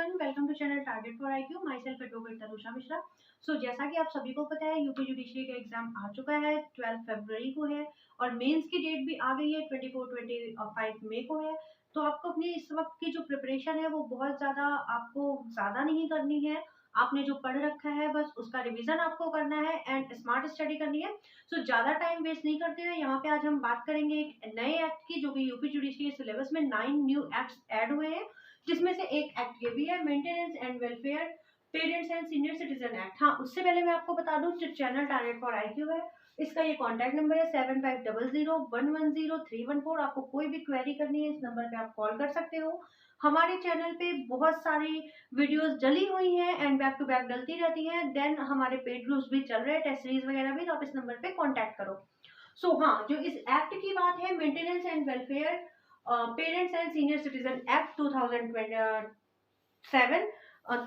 Everyone, welcome to channel target for IQ. My self advocate Tanusha Mishra. So जैसा कि आप सभी को पता है, यूपी जुडिशरी का एग्जाम आ चुका है, 12 फरवरी को है और मेंस की डेट भी आ गई है, 24-25 मई को है। तो आपको अपनी इस वक्त की जो प्रिपरेशन है वो बहुत ज़्यादा नहीं करनी है। आपने जो पढ़ रखा है बस उसका रिवीजन आपको करना है एंड स्मार्ट स्टडी करनी है। सो ज़्यादा टाइम वेस्ट नहीं करते हुए यहाँ पे आज हम बात करेंगे एक नए एक्ट की, जो कि यूपी जुडिशरी सिलेबस में 9 न्यू एक्ट्स ऐड हुए हैं, जिसमें से एक एक्ट ये भी है, maintenance and welfare parents and senior citizen act. हाँ, उससे पहले मैं आपको बता दूं, जो चैनल टारगेट फॉर आईक्यू है, इसका ये कॉन्टैक्ट नंबर है 7500110314। आपको कोई भी क्वेरी करनी है, इस नंबर पे आप कॉल कर सकते हो। हमारे चैनल पे बहुत सारी वीडियोस डली हुई हैं एंड बैक टू बैक डलती रहती हैं। देन हमारे पेड ग्रुप्स भी चल रहे हैं, टेस्ट सीरीज वगैरह भी, तो आप इस नंबर पे कॉन्टैक्ट करो। सो हाँ, जो इस एक्ट की बात है, maintenance and welfare parents and senior citizen act 2027,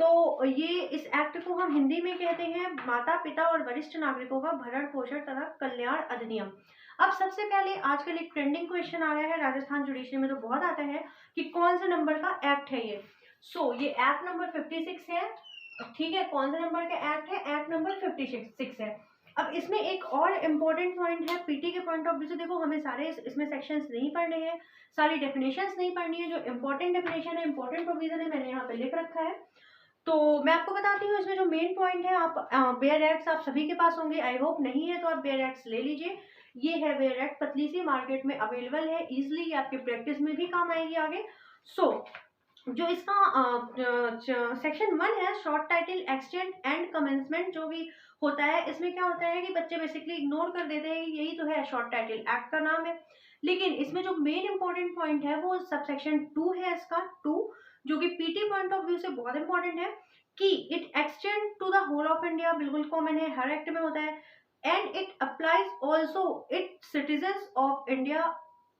तो ये इस एक्ट को हम हिंदी में कहते हैं माता पिता और वरिष्ठ नागरिकों का भरण पोषण तथा कल्याण अधिनियम। अब सबसे पहले आजकल एक ट्रेंडिंग क्वेश्चन आ रहा है, राजस्थान जुडिशरी में तो बहुत आता है कि कौन से नंबर का एक्ट है ये। सो ये एक्ट नंबर 56 है। ठीक है, कौन से नंबर का एक्ट है? एक्ट नंबर 56 है। अब इसमें एक और इम्पोर्टेंट पॉइंट है, पीटी के पॉइंट ऑफ व्यू से देखो, हमें सारे इसमें सेक्शंस नहीं पढ़ने हैं, सारी डेफिनेशंस नहीं पढ़नी है। जो इम्पोर्टेंट डेफिनेशन है, इम्पोर्टेंट प्रोविजन है, मैंने यहाँ पे लिख रखा है। तो मैं आपको बताती हूँ इसमें जो मेन पॉइंट है। आप बेयर एक्ट्स आप सभी के पास होंगे, आई होप। नहीं है तो आप बेयर एक्ट्स ले लीजिए। ये है बेयर एक्ट, पतली सी, मार्केट में अवेलेबल है इजिली, ये आपके प्रैक्टिस में भी काम आएगी आगे। सो जो इसका सेक्शन 1 है, short title extend and commencement, जो भी होता है इसमें क्या होता है कि बच्चे बेसिकली इग्नोर कर देते हैं, यही तो है, शॉर्ट टाइटल एक्ट का नाम है। लेकिन इसमें जो मेन इंपॉर्टेंट पॉइंट है वो सबसेक्शन 2 है, इसका 2, जो कि पीटी पॉइंट ऑफ व्यू से बहुत इंपॉर्टेंट है कि it extend to the whole of India. बिल्कुल कॉमन है, हर एक्ट में होता है। And it applies also it citizens of India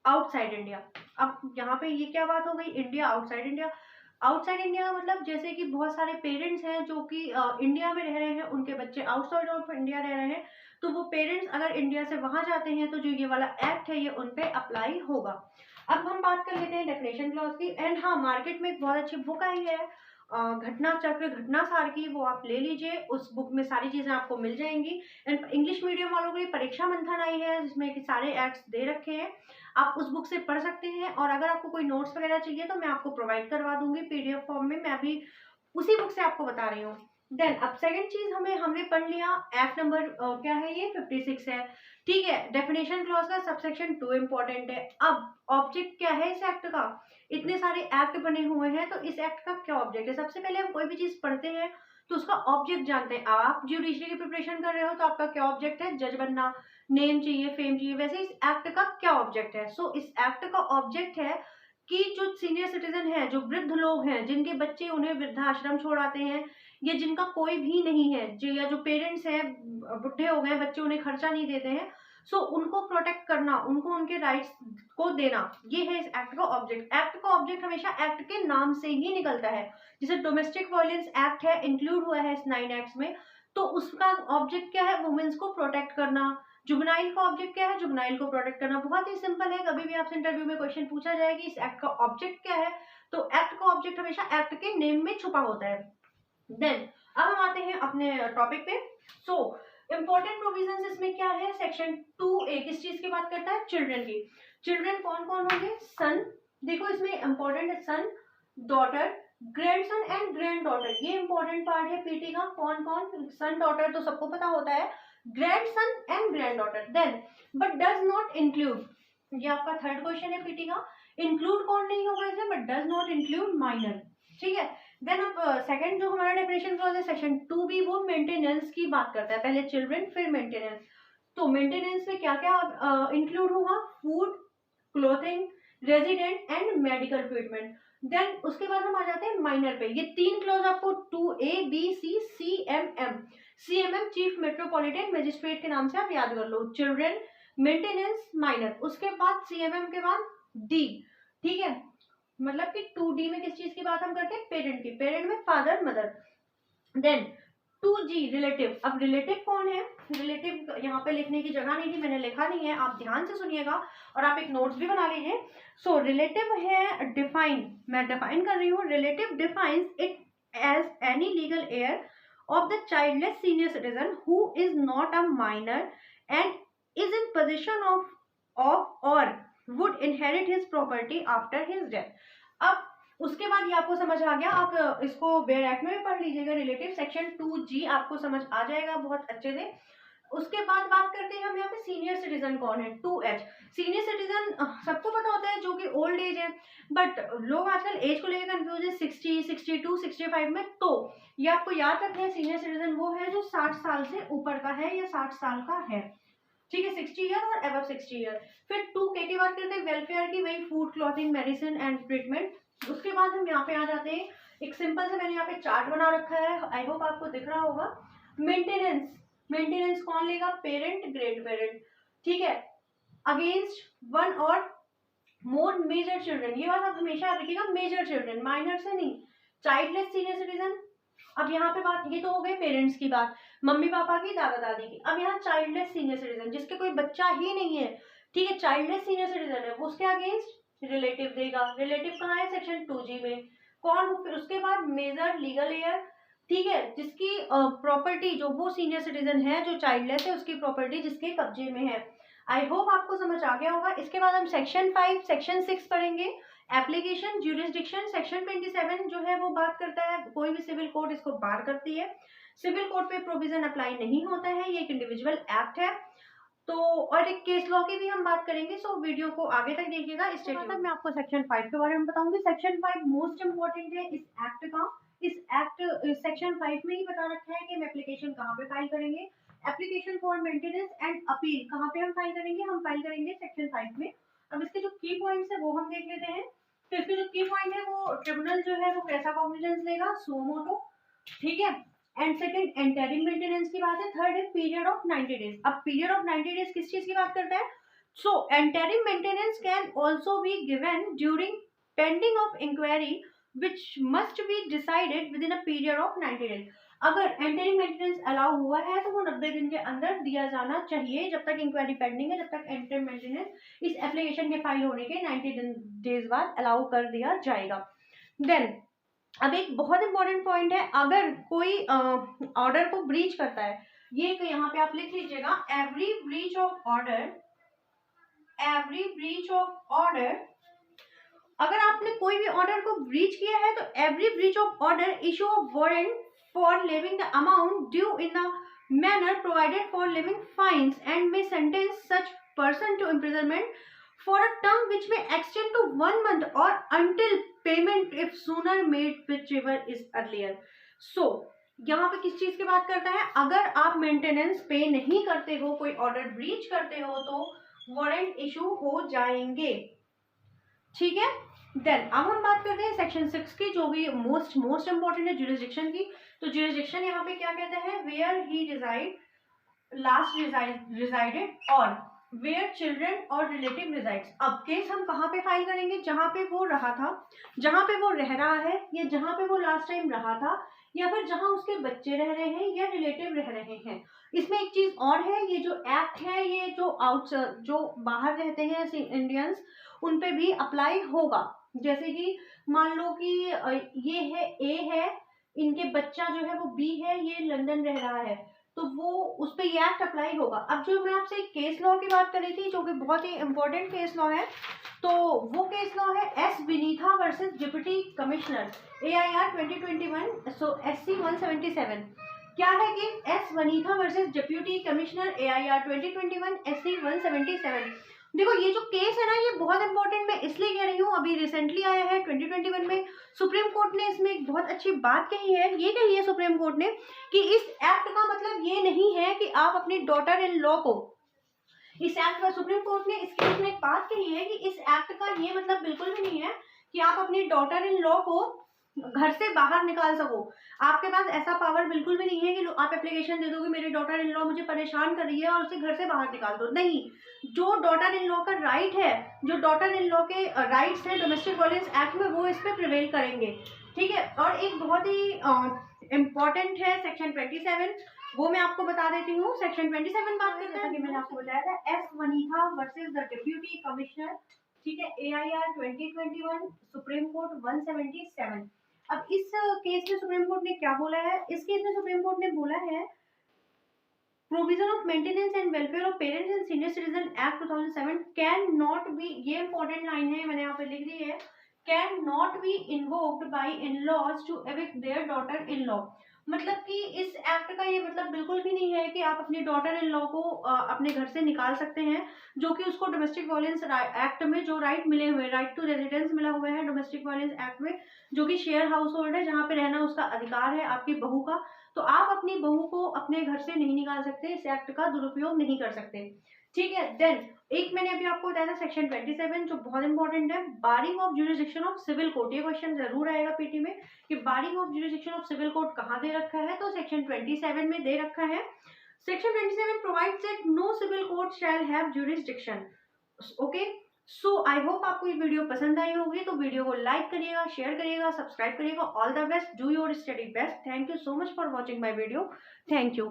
outside India. अब यहाँ पे ये क्या बात हो गई, India outside India. Outside India मतलब जैसे कि बहुत सारे पेरेंट्स हैं जो कि इंडिया में रह रहे हैं, उनके बच्चे आउटसाइड ऑफ इंडिया रह रहे हैं, तो वो पेरेंट्स अगर इंडिया से वहां जाते हैं तो जो ये वाला एक्ट है ये उन पे अप्लाई होगा। अब हम बात कर लेते हैं डेफिनेशन क्लॉज की। एंड हाँ, मार्केट में एक बहुत अच्छी बुक आई है, घटना चक्र घटना सार की, वो आप ले लीजिए। उस बुक में सारी चीजें आपको मिल जाएंगी। एंड इंग्लिश मीडियम वालों के लिए परीक्षा मंथन आई है, जिसमें कि सारे एक्ट्स दे रखे हैं, आप उस बुक से पढ़ सकते हैं। और अगर आपको कोई नोट्स वगैरह चाहिए तो मैं आपको प्रोवाइड करवा दूंगी पीडीएफ फॉर्म में, मैं अभी उसी बुक से आपको बता रही हूँ। देन अब सेकंड चीज हमने पढ़ लिया, एक्ट नंबर क्या है ये, 56 है। ठीक है, डेफिनेशन क्लॉज का सबसेक्शन 2 इंपॉर्टेंट है। अब ऑब्जेक्ट क्या है इस एक्ट का? इतने सारे एक्ट बने हुए हैं, तो इस एक्ट का क्या ऑब्जेक्ट है? सबसे पहले हम कोई भी चीज पढ़ते हैं तो उसका ऑब्जेक्ट जानते हैं। आप जुडिशरी की प्रिपरेशन कर रहे हो तो आपका क्या ऑब्जेक्ट है? जज बनना, नेम चाहिए, फेम चाहिए। वैसे इस एक्ट का क्या ऑब्जेक्ट है? सो इस एक्ट का ऑब्जेक्ट है कि जो सीनियर सिटीजन है, जो वृद्ध लोग हैं, जिनके बच्चे उन्हें वृद्धाश्रम छोड़ाते हैं, या जिनका कोई भी नहीं है, जो पेरेंट्स हैं बुढ़े हो गए, बच्चे उन्हें खर्चा नहीं देते हैं, सो उनको प्रोटेक्ट करना, उनको उनके राइट्स को देना, ये है इस एक्ट का ऑब्जेक्ट। एक्ट का ऑब्जेक्ट हमेशा एक्ट के नाम से ही निकलता है। जैसे डोमेस्टिक वायलेंस एक्ट है, इंक्लूड हुआ है इस 9 एक्ट्स में, तो उसका ऑब्जेक्ट क्या है? वुमेन्स को प्रोटेक्ट करना। जुवेनाइल का ऑब्जेक्ट क्या है? जुवेनाइल को प्रोटेक्ट करना। बहुत ही सिंपल है, कभी भी आपसे इंटरव्यू में क्वेश्चन पूछा जाए कि इस एक्ट का ऑब्जेक्ट क्या है, तो एक्ट का ऑब्जेक्ट हमेशा एक्ट के नेम में छुपा होता है। देन अब हम आते हैं अपने टॉपिक पे। सो इंपॉर्टेंट प्रोविजंस इसमें क्या है? सेक्शन 2A किस चीज की बात करता है? चिल्ड्रन की। चिल्ड्रन कौन कौन होंगे? सन, देखो इसमें इंपॉर्टेंट है, son, daughter, grandson and grand daughter, ये इंपॉर्टेंट पार्ट है पीटी का। कौन कौन? सन, डॉटर तो सबको पता होता है, grandson and grand daughter. Then but does not include, ये आपका थर्ड क्वेश्चन है पीटी का। इंक्लूड कौन नहीं होगा इसमें? But does not include minor. ठीक है। देन अब सेकंड जो हमारा डेफिनेशन क्लॉज है, सेक्शन 2B, वो मेंटेनेंस की बात करता है। पहले चिल्ड्रन, फिर मेंटेनेंस। तो मेंटेनेंस में क्या क्या इंक्लूड होगा? Food, clothing, resident and medical treatment. Then उसके बाद हम आ जाते हैं माइनर पे। ये 3 क्लॉज आपको 2A, B, C, CMM, CMM chief metropolitan magistrate के नाम से आप याद कर लो। चिल्ड्रन, मेंटेनेंस, माइनर, उसके बाद CMM के बाद D। ठीक है, मतलब कि 2D में किस चीज की बात हम करते हैं? पेरेंट की। पेरेंट में father, mother. Then 2G relative. अब रिलेटिव कौन है? रिलेटिव यहाँ पे लिखने की जगह नहीं थी, मैंने लिखा नहीं है, आप ध्यान से सुनिएगा और आप एक नोट्स भी बना लीजिए। सो रिलेटिव है डिफाइन, मैं डिफाइन कर रही हूँ। Relative defines it as any legal heir of the childless senior citizen who is not a minor and is in possession of or would inherit his property after his death. अब उसके बाद ये आपको समझ आ गया, आप इसको बेयर एक्ट में भी पढ़ लीजिएगा, रिलेटिव सेक्शन 2G आपको समझ आ जाएगा बहुत अच्छे से। उसके बाद बात करते हैं हम यहाँ पे सीनियर सिटीजन कौन है, 2H। सीनियर सिटीजन सबको पता होता है जो कि ओल्ड एज है, बट लोग आजकल एज को लेकर कंफ्यूज है 60, 62, 65 में। तो ये आपको याद रखना है, सीनियर सिटीजन वो है जो 60 साल से ऊपर का है या 60 साल का है, ठीक है, 60 ईयर और अबव 60 ईयर। फिर 2K की बात करते हैं वेलफेयर की, वही food, clothing, medicine and treatment. उसके बाद हम यहाँ पे आ जाते हैं, एक सिंपल से मैंने यहाँ पे चार्ट बना रखा है, आई होप आपको दिख रहा होगा। मेंटेनेंस, मेंटेनेंस कौन लेगा, पेरेंट, ग्रेट पेरेंट, ठीक है, अगेंस्ट वन और मोर मेजर चिल्ड्रन, ये बात आप हमेशा याद रखिएगा, मेजर चिल्ड्रन, माइनर से नहीं। चाइल्डलेस सीनियर सिटीजन, अब यहाँ पे बात, ये तो हो गई पेरेंट्स की बात, मम्मी पापा की, दादा दादी की। अब यहाँ चाइल्डलेस सीनियर सिटीजन, जिसके कोई बच्चा ही नहीं है, ठीक है, चाइल्डलेस सीनियर सिटीजन है, वो उसके अगेंस्ट रिलेटिव देगा। रिलेटिव कहाँ है, सेक्शन 2G में। कौन, फिर उसके बाद मेजर लीगल हेयर, ठीक है, जिसकी प्रॉपर्टी, जो वो सीनियर सिटीजन है जो चाइल्डलेस है, उसकी प्रॉपर्टी जिसके कब्जे में है। आई होप आपको समझ आ गया होगा। इसके बाद हम सेक्शन 5, सेक्शन 6 पढ़ेंगे, एप्लीकेशन, ज्यूरिसडिक्शन। सेक्शन 27 जो है वो बात करता है, कोई भी सिविल कोर्ट इसको बार करती है, सिविल कोर्ट पे प्रोविजन अप्लाई नहीं होता है, ये एक इंडिविजुअल एक्ट है। तो और एक केस लॉ की भी हम बात करेंगे, सो वीडियो को आगे तक देखिएगा। इसके बाद मैं आपको सेक्शन 5 के बारे में बताऊंगी। सेक्शन 5 मोस्ट इंपॉर्टेंट है इस एक्ट का। इस एक्ट सेक्शन 5 में ही बता रखा है कि हम एप्लीकेशन कहाँ पे फाइल करेंगे, application for maintenance and appeal कहाँ पे हम फाइल करेंगे, हम फाइल करेंगे सेक्शन 5 में। अब इसके जो की पॉइंट्स है वो हम देख लेते हैं। तो इसके जो की पॉइंट है, वो ट्रिब्यूनल जो है वो कैसा कॉग्निजेंस लेगा, सो मोटो, ठीक है। एंड सेकंड एंटरिंग मेंटेनेंस की बात है। थर्ड है पीरियड ऑफ 90 डेज। अब पीरियड ऑफ 90 डेज किस चीज की बात करता है, so entering maintenance can also be given during pending of inquiry which must be decided within a period of 90 days। अगर एंटरिंग मेंटेनेंस अलाउ हुआ है तो वो 90 दिन के अंदर दिया जाना चाहिए, जब तक इंक्वायरी पेंडिंग है, जब तक एंटरिंग मेंटेनेंस इस एप्लीकेशन के फाइल होने के 90 डेज बाद अलाउ कर दिया जाएगा। देन अब एक बहुत इंपॉर्टेंट पॉइंट है, अगर कोई ऑर्डर को ब्रीच करता है, ये तो यहाँ पे आप लिख लीजिएगा, एवरी ब्रीच ऑफ ऑर्डर, अगर आपने कोई भी ऑर्डर को ब्रीच किया है तो every breach of order issue a warrant for levying the amount due in the manner provided for levying fines and may sentence such person to imprisonment for a term which may extend to 1 month or until payment if sooner made whichever is earlier. So यहाँ पे किस चीज की बात करता है, अगर आप मेंटेनेंस पे नहीं करते हो, कोई ऑर्डर ब्रीच करते हो, तो वारंट इशू हो जाएंगे, ठीक है। देन अब हम बात करते हैं सेक्शन 6 की, जो भी मोस्ट इंपॉर्टेंट है, ज्यूरिसडिक्शन की। तो ज्यूरिसडिक्शन यहाँ पे क्या कहता है, वेयर ही रिजाइडेड और वेयर चिल्ड्रन और रिलेटिव रिजाइड्स। अब केस हम कहाँ पे फाइल करेंगे, जहाँ पे वो रहा था, जहाँ पे वो रह रहा है, या जहाँ पे वो लास्ट टाइम रहा था, या फिर जहाँ उसके बच्चे रह रहे हैं या रिलेटिव रह रहे हैं। इसमें एक चीज और है, ये जो एक्ट है, ये जो बाहर रहते हैं इंडियंस, उन पे भी अप्लाई होगा। जैसे कि मान लो कि ये है ए है, इनके बच्चा जो है वो बी है, ये लंदन रह रहा है, तो वो उस पर ये एक्ट अप्लाई होगा। अब जो मैं आपसे केस लॉ की बात कर रही थी, जो कि बहुत ही इंपॉर्टेंट केस लॉ है, तो वो केस लॉ है S Vinitha versus deputy commissioner, AIR 2021, so SC 177। क्या है कि S Vanitha versus deputy commissioner, AIR 2021, SC 177। देखो ये जो केस है ना, ये बहुत इंपॉर्टेंट मैं इसलिए कह रही हूँ, अभी रिसेंटली आया है 2021 में। सुप्रीम कोर्ट ने इसमें एक बहुत अच्छी बात कही है, ये कही है सुप्रीम कोर्ट ने कि इस एक्ट का मतलब ये नहीं है कि आप अपनी डॉटर इन लॉ को, इस एक्ट का, सुप्रीम कोर्ट ने इस केस में एक बात कही है कि इस एक्ट का ये मतलब बिल्कुल भी नहीं है कि आप अपनी डॉटर इन लॉ को घर से बाहर निकाल सको। आपके पास ऐसा पावर बिल्कुल भी नहीं है कि आप एप्लीकेशन दे दोगे मेरी डॉटर इन लॉ मुझे परेशान कर रही है और उसे घर से बाहर निकाल दो, नहीं। जो डॉटर इन लॉ का राइट है, जो डॉटर इन लॉ के राइट्स है डोमेस्टिक वायलेंस एक्ट में, वो इस पे प्रिवेल करेंगे, ठीक है। और एक बहुत ही इम्पॉर्टेंट है सेक्शन 27, वो मैं आपको बता देती हूँ। सेक्शन 27 बात करते हैं, मैंने आपको बताया था, S Vanitha versus the deputy commissioner, ठीक है, AIR 2021, सुप्रीम कोर्ट 177। अब इस केस में सुप्रीम कोर्ट ने क्या बोला है? इस केस में सुप्रीम कोर्ट ने बोला है provision of maintenance and welfare of parents and senior citizen act 2007 can not be, ये इंपॉर्टेंट लाइन है, मैंने यहाँ पे लिख दी है, can not be invoked by in laws to evict their daughter in law. मतलब कि इस एक्ट का ये मतलब बिल्कुल भी नहीं है कि आप अपनी डॉटर इन लॉ को अपने घर से निकाल सकते हैं, जो कि उसको डोमेस्टिक वायलेंस एक्ट में जो राइट मिले हुए, राइट टू रेजिडेंस मिला हुआ है डोमेस्टिक वायलेंस एक्ट में, जो कि शेयर हाउस होल्ड है, जहाँ पे रहना उसका अधिकार है आपकी बहू का, तो आप अपनी बहू को अपने घर से नहीं निकाल सकते, इस एक्ट का दुरुपयोग नहीं कर सकते। ठीक है, देन एक मैंने अभी आपको बताया था सेक्शन 27 जो बहुत इंपॉर्टेंट है, barring of jurisdiction of civil court. ये क्वेश्चन जरूर आएगा पीटी में कि barring of jurisdiction of civil court कहाँ दे रखा है, तो सेक्शन 27 में दे रखा है। Section 27 provides that no civil court shall have jurisdiction. Okay, so I hope आपको ये वीडियो पसंद आई होगी, तो वीडियो को लाइक करिएगा, शेयर करिएगा, सब्सक्राइब करिएगा। All the best, do your study best. Thank you so much for watching my video. Thank you.